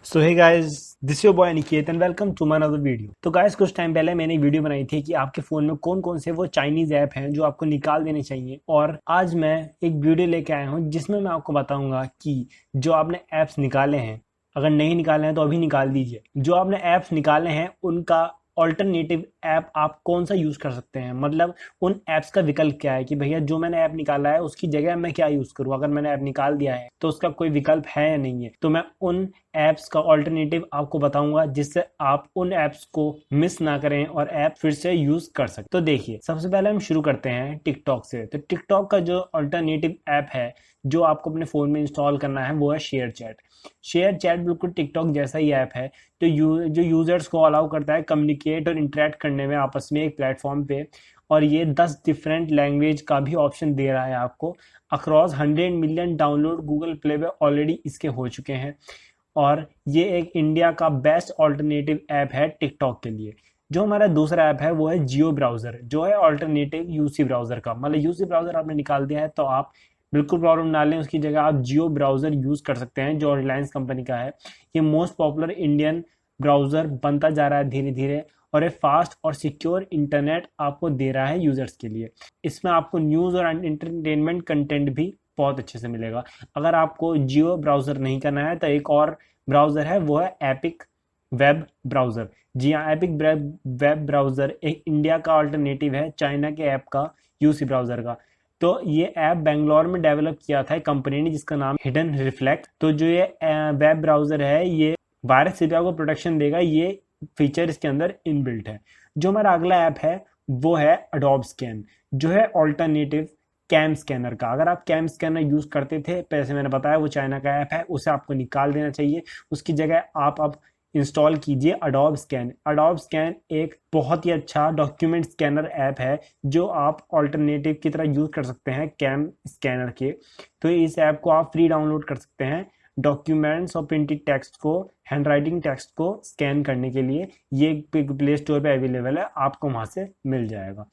So hey guys, this your boy Aniket and welcome to my another video. तो guys, कुछ time पहले मैंने video बनाई थी कि आपके फोन में कौन कौन से वो चाइनीज ऐप हैं जो आपको निकाल देने चाहिए। और आज मैं एक वीडियो लेके आया हूं जिसमें मैं आपको बताऊंगा कि जो आपने ऐप्स निकाले हैं, अगर नहीं निकाले हैं तो अभी निकाल दीजिए। जो आपने ऐप्स निकाले हैं उनका ऑल्टरनेटिव ऐप आप कौन सा यूज कर सकते हैं, मतलब उन ऐप्स का विकल्प क्या है कि भैया जो मैंने ऐप निकाला है उसकी जगह मैं क्या यूज करूं। अगर मैंने ऐप निकाल दिया है तो उसका कोई विकल्प है या नहीं है, तो मैं उन ऐप्स का ऑल्टरनेटिव आपको बताऊंगा जिससे आप उन ऐप्स को मिस ना करें और ऐप फिर से यूज कर सकते। तो देखिए, सबसे पहले हम शुरू करते हैं टिकटॉक से। तो टिकटॉक का जो ऑल्टरनेटिव ऐप है जो आपको अपने फोन में इंस्टॉल करना है वो है शेयर चैट। शेयर चैट बिल्कुल टिकटॉक जैसा ही ऐप है जो यूजर्स को अलाउ करता है कम्युनिकेट और इंटरेक्ट करने में आपस में एक प्लेटफॉर्म पे। और ये 10 डिफरेंट लैंग्वेज का भी ऑप्शन दे रहा है आपको। Across 100 million download Google play पे ऑलरेडी इसके हो चुके हैं। और ये एक इंडिया का बेस्ट ऑल्टरनेटिव ऐप है टिकटॉक के लिए। जो हमारा दूसरा ऐप है वो है जियो ब्राउजर, जो है ऑल्टरनेटिव यूसी ब्राउजर का। मतलब यूसी ब्राउजर आपने निकाल दिया है तो आप बिल्कुल प्रॉब्लम ना लें, उसकी जगह आप जियो ब्राउजर यूज कर सकते हैं जो रिलायंस कंपनी का है। ये मोस्ट पॉपुलर इंडियन ब्राउजर बनता जा रहा है धीरे धीरे, और ये फास्ट और सिक्योर इंटरनेट आपको दे रहा है यूजर्स के लिए। इसमें आपको न्यूज और एंटरटेनमेंट कंटेंट भी बहुत अच्छे से मिलेगा। अगर आपको जियो ब्राउजर नहीं करना है तो एक और ब्राउजर है, वो है एपिक वेब ब्राउजर। जी हाँ, एपिक वेब ब्राउजर एक इंडिया का अल्टरनेटिव है चाइना के ऐप का, यूसी ब्राउजर का। तो ये ऐप बेंगलोर में डेवलप किया था एक कंपनी ने जिसका नाम हिडन रिफ्लेक्ट। तो जो ये वेब ब्राउजर है ये वायरस से भी आपको प्रोटेक्शन देगा, ये फीचर इसके अंदर इनबिल्ट है। जो हमारा अगला ऐप है वो है अडोब स्कैन, जो है ऑल्टरनेटिव कैम स्कैनर का। अगर आप कैम स्कैनर यूज करते थे, पैसे मैंने बताया वो चाइना का ऐप है, उसे आपको निकाल देना चाहिए। उसकी जगह आप अब इंस्टॉल कीजिए अडोब स्कैन। अडोब स्कैन एक बहुत ही अच्छा डॉक्यूमेंट स्कैनर ऐप है जो आप ऑल्टरनेटिव की तरह यूज कर सकते हैं कैम स्कैनर के। तो इस ऐप को आप फ्री डाउनलोड कर सकते हैं डॉक्यूमेंट्स और प्रिंटेड टेक्स्ट को, हैंड राइटिंग टेक्स्ट को स्कैन करने के लिए। ये प्ले स्टोर पे अवेलेबल है, आपको वहां से मिल जाएगा।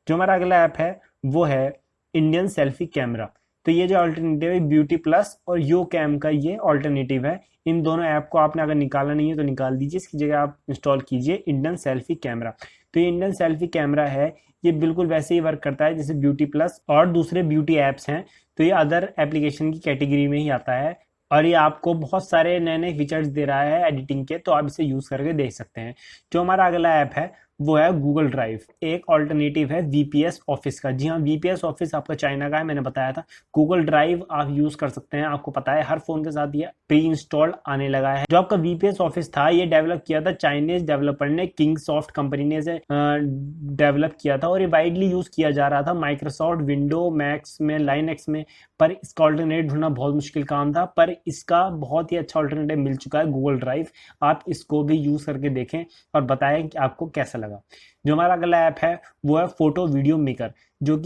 जो हमारा अगला ऐप है वो है इंडियन सेल्फी कैमरा। तो ये जो अल्टरनेटिव है ब्यूटी प्लस और यो कैम का ये अल्टरनेटिव है। इन दोनों ऐप को आपने अगर निकाला नहीं है तो निकाल दीजिए, इसकी जगह आप इंस्टॉल कीजिए इंडियन सेल्फी कैमरा। तो ये इंडियन सेल्फी कैमरा है, ये बिल्कुल वैसे ही वर्क करता है जैसे ब्यूटी प्लस और दूसरे ब्यूटी ऐप्स हैं। तो ये अदर एप्लीकेशन की कैटेगरी में ही आता है और ये आपको बहुत सारे नए नए फीचर्स दे रहा है एडिटिंग के, तो आप इसे यूज करके देख सकते हैं। जो हमारा अगला ऐप है वो है गूगल ड्राइव, एक ऑल्टरनेटिव है वीपीएस ऑफिस का। जी हाँ, वीपीएस ऑफिस आपका चाइना का है, मैंने बताया था। गूगल ड्राइव आप यूज कर सकते हैं, आपको पता है हर फोन के साथ ये प्री इंस्टॉल्ड आने लगा है। जो आपका वीपीएस ऑफिस था ये डेवलप किया था चाइनीज डेवलपर ने, किंग सॉफ्ट कंपनी ने इसे डेवलप किया था और ये वाइडली यूज किया जा रहा था माइक्रोसॉफ्ट विंडो मैक्स में, लाइनक्स में। पर इसका ऑल्टरनेट ढूंढना बहुत मुश्किल काम था, पर इसका बहुत ही अच्छा ऑल्टरनेटिव मिल चुका है गूगल ड्राइव। आप इसको भी यूज करके देखें और बताएं कि आपको कैसा लगा। जो हमारा अगला ऐप है वो है फोटो वीडियो मेकर, जो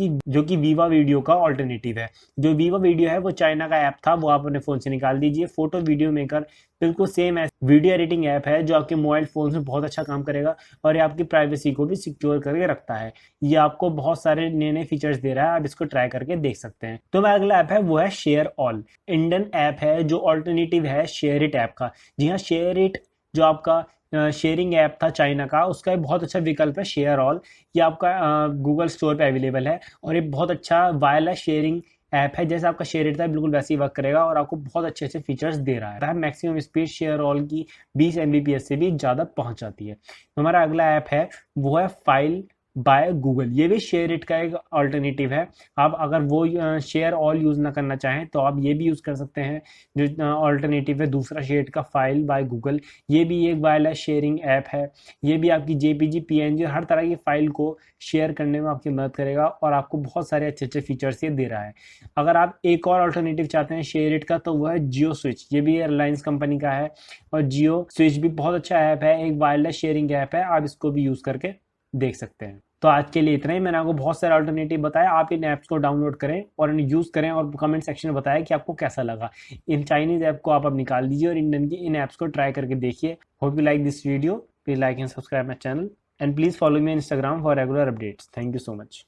कि वीवा वीडियो का ऑल्टरनेटिव है। जो वीवा वीडियो है वो चाइना का ऐप था, वो आप अपने फोन से निकाल दीजिए। फोटो वीडियो मेकर बिल्कुल सेम वीडियो एडिटिंग ऐप है जो आपके मोबाइल फोन में बहुत अच्छा काम करेगा और ये आपकी प्राइवेसी को भी सिक्योर करके रखता है। ये आपको बहुत सारे नए नए फीचर्स दे रहा है, आप इसको ट्राई करके देख सकते हैं। तो मेरा अगला ऐप है वो है शेयर ऑल, इंडियन ऐप है जो ऑल्टरनेटिव है शेयर इट ऐप का। जी हाँ, शेयर इट जो आपका शेयरिंग ऐप था चाइना का, उसका एक बहुत अच्छा विकल्प है शेयर ऑल। ये आपका गूगल स्टोर पे अवेलेबल है और ये बहुत अच्छा वायरलेस शेयरिंग ऐप है। जैसे आपका शेयर इट था बिल्कुल वैसे ही वर्क करेगा और आपको बहुत अच्छे अच्छे फीचर्स दे रहा है। मैक्सिमम स्पीड शेयर ऑल की 20 Mbps से भी ज़्यादा पहुंच जाती है। हमारा अगला ऐप है वो है फाइल बाय गूगल, ये भी शेयर इट का एक ऑल्टरनेटिव है। आप अगर वो शेयर ऑल यूज ना करना चाहें तो आप ये भी यूज कर सकते हैं जो ऑल्टरनेटिव है दूसरा शेयर इट का, फाइल बाय गूगल। ये भी एक वायरलेस शेयरिंग ऐप है। ये भी आपकी जेपीजी पीएनजी हर तरह की फाइल को शेयर करने में आपकी मदद करेगा और आपको बहुत सारे अच्छे अच्छे फीचर्स ये दे रहा है। अगर आप एक और ऑल्टरनेटिव चाहते हैं शेयर इट का तो वो है जियो स्विच। ये भी रिलायंस कंपनी का है और जियो स्विच भी बहुत अच्छा ऐप है, एक वायरलेस शेयरिंग ऐप है, आप इसको भी यूज करके देख सकते हैं। तो आज के लिए इतना ही। मैंने आपको बहुत सारे अल्टरनेटिव बताया, आप इन ऐप्स को डाउनलोड करें और इन्हें यूज करें और कमेंट सेक्शन में बताएं कि आपको कैसा लगा। इन चाइनीज ऐप को आप अब निकाल दीजिए और इंडियन की इन ऐप्स को ट्राई करके देखिए। Hope you like this video, please like and subscribe my channel and please follow me on Instagram for regular updates. Thank you so much.